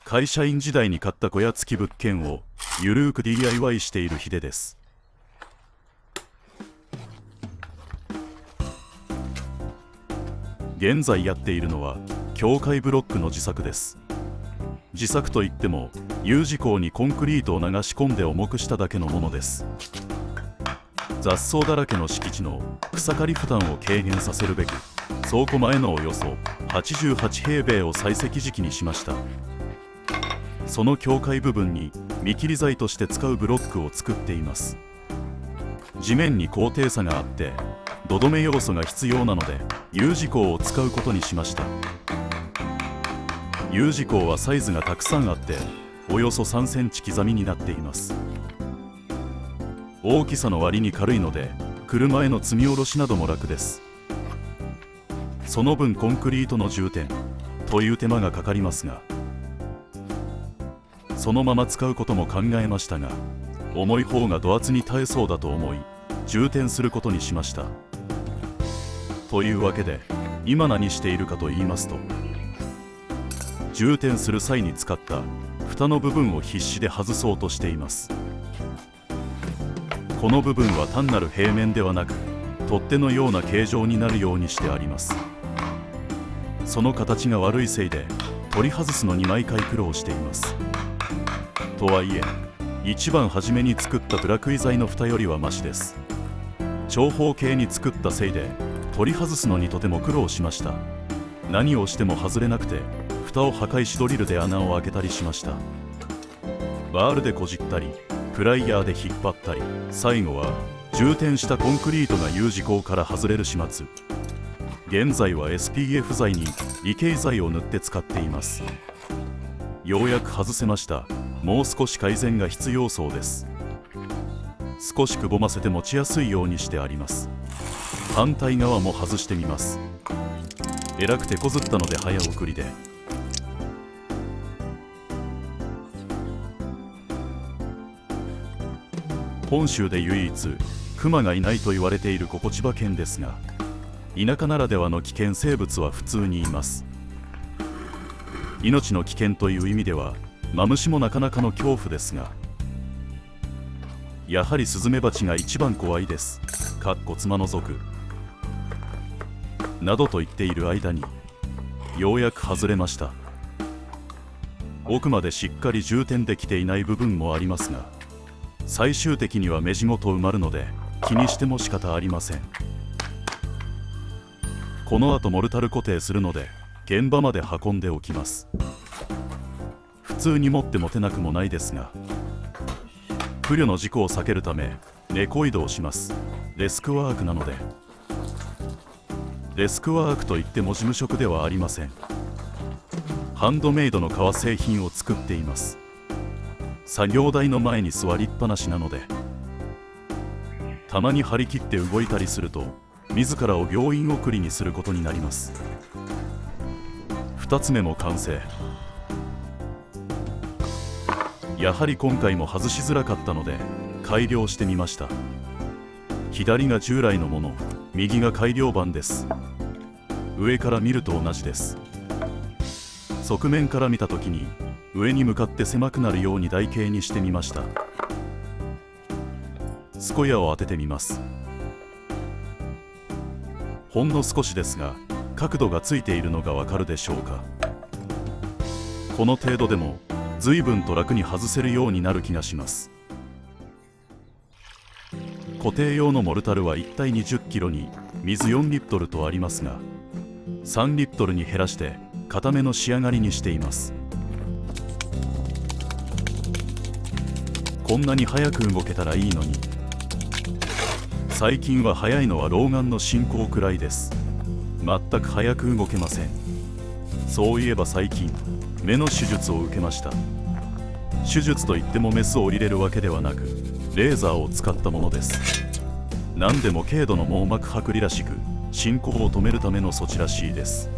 会社員時代に買った小屋付き物件をゆるーく DIY しているヒデです。現在やっているのは境界ブロックの自作です。自作といっても U 字工にコンクリートを流し込んで重くしただけのものです。雑草だらけの敷地の草刈り負担を軽減させるべく、倉庫前のおよそ88平米を採石敷きにしました。その境界部分に見切り材として使うブロックを作っています。地面に高低差があって土留め要素が必要なので U 字工を使うことにしました。 U 字工はサイズがたくさんあっておよそ3センチ刻みになっています。大きさの割に軽いので車への積み下ろしなども楽です。その分コンクリートの充填という手間がかかりますが、そのまま使うことも考えましたが、重い方がド圧に耐えそうだと思い充填することにしました。というわけで今何しているかと言いますと、充填する際に使った蓋の部分を必死で外そうとしています。この部分は単なる平面ではなく取っ手のような形状になるようにしてあります。その形が悪いせいで取り外すのに毎回苦労しています。とはいえ一番初めに作ったブラクイ材の蓋よりはマシです。長方形に作ったせいで取り外すのにとても苦労しました。何をしても外れなくて蓋を破壊しドリルで穴を開けたりしました。バールでこじったりプライヤーで引っ張ったり、最後は充填したコンクリートが U 字工から外れる始末。現在は SPF 材に理系材を塗って使っています。ようやく外せました。もう少し改善が必要そうです。少しくぼませて持ちやすいようにしてあります。反対側も外してみます。えらくてこずったので早送りで。本州で唯一クマがいないと言われているここ千葉県ですが、田舎ならではの危険生物は普通にいます。命の危険という意味ではマムシもなかなかの恐怖ですが、やはりスズメバチが一番怖いです。かっこ妻の族などと言っている間にようやく外れました。奥までしっかり充填できていない部分もありますが、最終的には目地ごと埋まるので気にしても仕方ありません。この後モルタル固定するので現場まで運んでおきます。普通に持って持てなくもないですが、不慮の事故を避けるため猫移動します。デスクワークなので。デスクワークといっても事務職ではありません。ハンドメイドの革製品を作っています。作業台の前に座りっぱなしなので、たまに張り切って動いたりすると自らを病院送りにすることになります。2つ目も完成。やはり今回も外しづらかったので改良してみました。左が従来のもの、右が改良版です。上から見ると同じです。側面から見た時に上に向かって狭くなるように台形にしてみました。スコヤを当ててみます。ほんの少しですが角度がついているのがわかるでしょうか。この程度でも随分と楽に外せるようになる気がします。固定用のモルタルは1対20キロに水4リットルとありますが、3リットルに減らして固めの仕上がりにしています。こんなに早く動けたらいいのに。最近は早いのは老眼の進行くらいです。全く早く動けません。そういえば最近目の手術を受けました。手術といってもメスを降りれるわけではなくレーザーを使ったものです。何でも軽度の網膜剥離らしく進行を止めるための措置らしいです。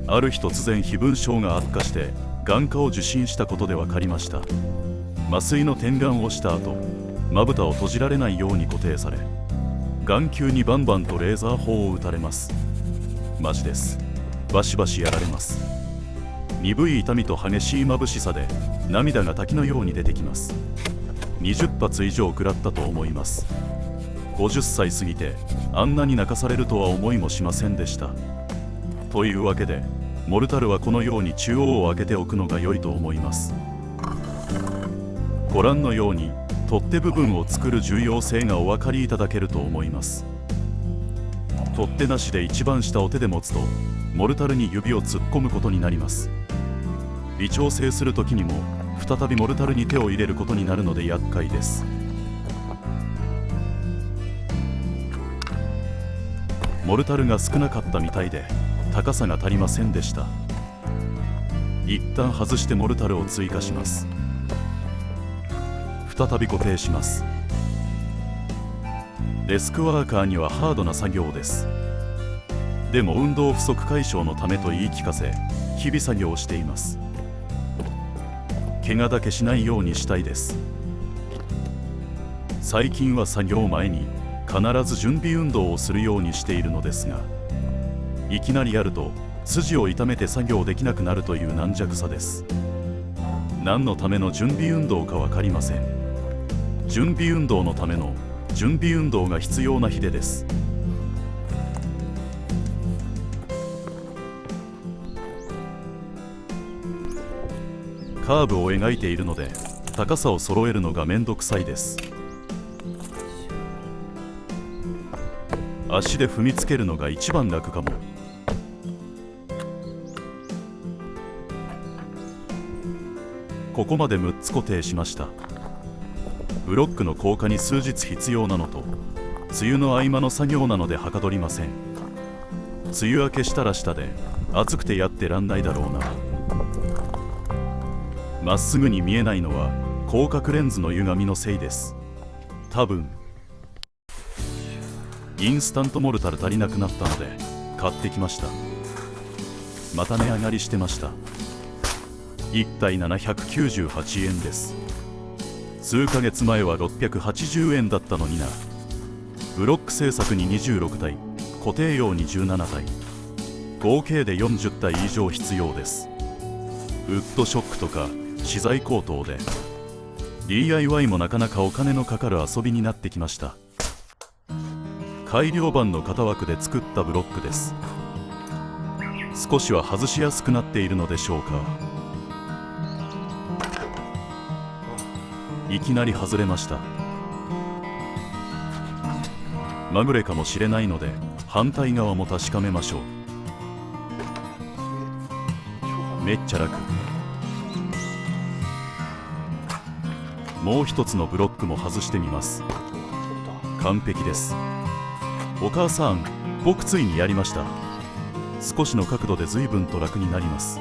ある日突然飛蚊症が悪化して眼科を受診したことで分かりました。麻酔の点眼をした後、まぶたを閉じられないように固定され、眼球にバンバンとレーザー砲を撃たれます。マジです。バシバシやられます。鈍い痛みと激しい眩しさで涙が滝のように出てきます。20発以上食らったと思います。50歳過ぎてあんなに泣かされるとは思いもしませんでした。というわけでモルタルはこのように中央を開けておくのが良いと思います。ご覧のように取っ手部分を作る重要性がお分かりいただけると思います。取っ手なしで一番下を手で持つとモルタルに指を突っ込むことになります。微調整する時にも再びモルタルに手を入れることになるので厄介です。モルタルが少なかったみたいで高さが足りませんでした。一旦外してモルタルを追加します。再び固定します。デスクワーカーにはハードな作業です。でも運動不足解消のためと言い聞かせ日々作業をしています。怪我だけしないようにしたいです。最近は作業前に必ず準備運動をするようにしているのですが、いきなりやると筋を痛めて作業できなくなるという軟弱さです。何のための準備運動か分かりません。準備運動のための準備運動が必要な日です。カーブを描いているので高さを揃えるのがめんどくさいです。足で踏みつけるのが一番楽かも。ここまで6つ固定しました。ブロックの硬化に数日必要なのと梅雨の合間の作業なのではかどりません。梅雨明けしたら下で暑くてやってらんないだろうな。まっすぐに見えないのは広角レンズの歪みのせいです。多分インスタントモルタル足りなくなったので買ってきました。また値上がりしてました。1体798円です。数ヶ月前は680円だったのにな。ブロック製作に26体、固定用に17体、合計で40体以上必要です。ウッドショックとか資材高騰で DIY もなかなかお金のかかる遊びになってきました。改良版の型枠で作ったブロックです。少しは外しやすくなっているのでしょうか。いきなり外れました。まぐれかもしれないので反対側も確かめましょう。めっちゃ楽。もう一つのブロックも外してみます。完璧です。お母さん、僕ついにやりました。少しの角度で随分と楽になります。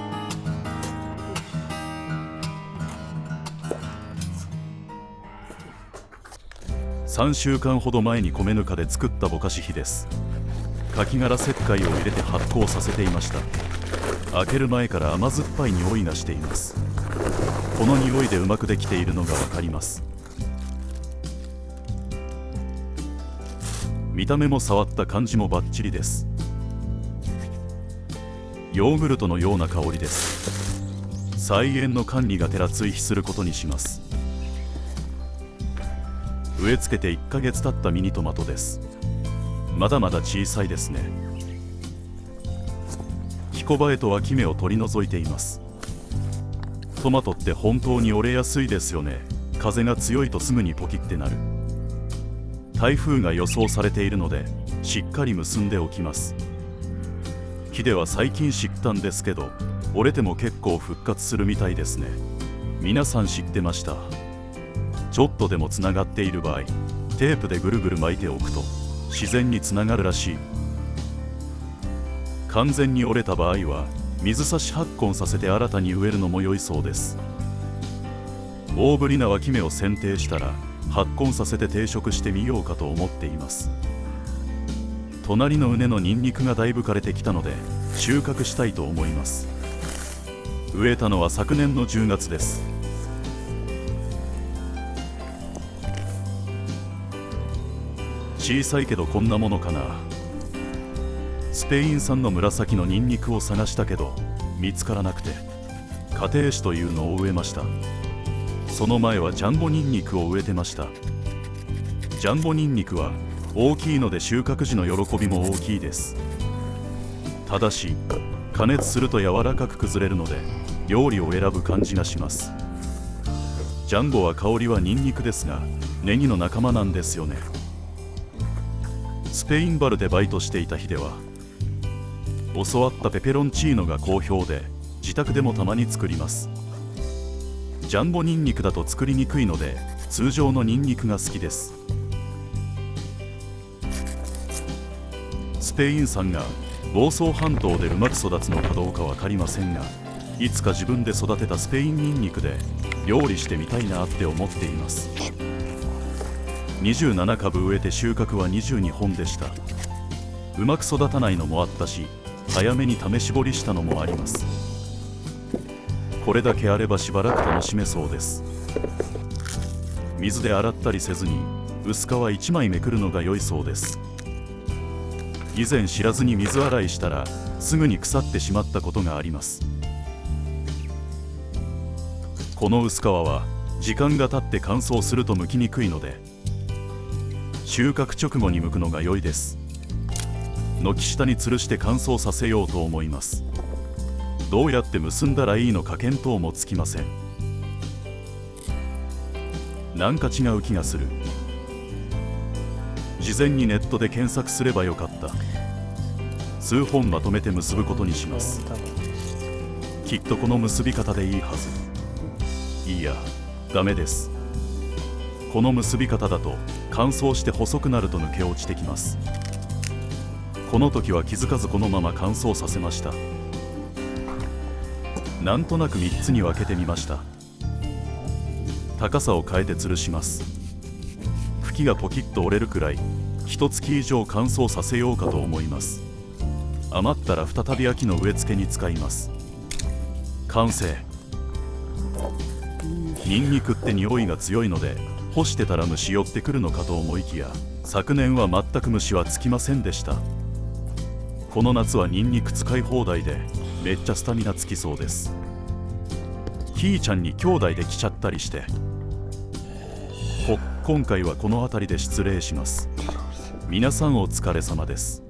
3週間ほど前に米ぬかで作ったぼかし火です。カキ殻石灰を入れて発酵させていました。開ける前から甘酸っぱい匂いがしています。この匂いでうまくできているのがわかります。見た目も触った感じもバッチリです。ヨーグルトのような香りです。菜園の管理がてら追肥することにします。植え付けて1ヶ月経ったミニトマトです。まだまだ小さいですね。キコバエと脇芽を取り除いています。トマトって本当に折れやすいですよね。風が強いとすぐにポキってなる。台風が予想されているのでしっかり結んでおきます。木では最近知ったんですけど、折れても結構復活するみたいですね。皆さん知ってました？ちょっとでもつながっている場合、テープでぐるぐる巻いておくと自然につながるらしい。完全に折れた場合は水差し発根させて新たに植えるのも良いそうです。大ぶりな脇芽を剪定したら発根させて定食してみようかと思っています。隣の畝のニンニクがだいぶ枯れてきたので収穫したいと思います。植えたのは昨年の10月です。小さいけどこんなものかな。スペイン産の紫のニンニクを探したけど見つからなくて、家庭種というのを植えました。その前はジャンボニンニクを植えてました。ジャンボニンニクは大きいので収穫時の喜びも大きいです。ただし加熱すると柔らかく崩れるので料理を選ぶ感じがします。ジャンボは香りはニンニクですがネギの仲間なんですよね。スペインバルでバイトしていた日では教わったペペロンチーノが好評で自宅でもたまに作ります。ジャンボニンニクだと作りにくいので通常のニンニクが好きです。スペイン産が房総半島でうまく育つのかどうか分かりませんが、いつか自分で育てたスペインニンニクで料理してみたいなって思っています。27株植えて収穫は22本でした。うまく育たないのもあったし、早めに試し掘りしたのもあります。これだけあればしばらく楽しめそうです。水で洗ったりせずに薄皮1枚めくるのが良いそうです。以前知らずに水洗いしたらすぐに腐ってしまったことがあります。この薄皮は時間が経って乾燥すると剥きにくいので収穫直後に剥くのが良いです。軒下に吊るして乾燥させようと思います。どうやって結んだらいいのか見当もつきません。なんか違う気がする。事前にネットで検索すればよかった。数本まとめて結ぶことにします。きっとこの結び方でいいはず。いいや、ダメです。この結び方だと乾燥して細くなると抜け落ちてきます。この時は気づかずこのまま乾燥させました。なんとなく3つに分けてみました。高さを変えて吊るします。茎がポキッと折れるくらい1月以上乾燥させようかと思います。余ったら再び秋の植え付けに使います。完成。ニンニクって匂いが強いので干してたら虫寄ってくるのかと思いきや、昨年は全く虫はつきませんでした。この夏はニンニク使い放題でめっちゃスタミナつきそうです。ひーちゃんに兄弟で来ちゃったりして。今回はこの辺りで失礼します。皆さんお疲れ様です。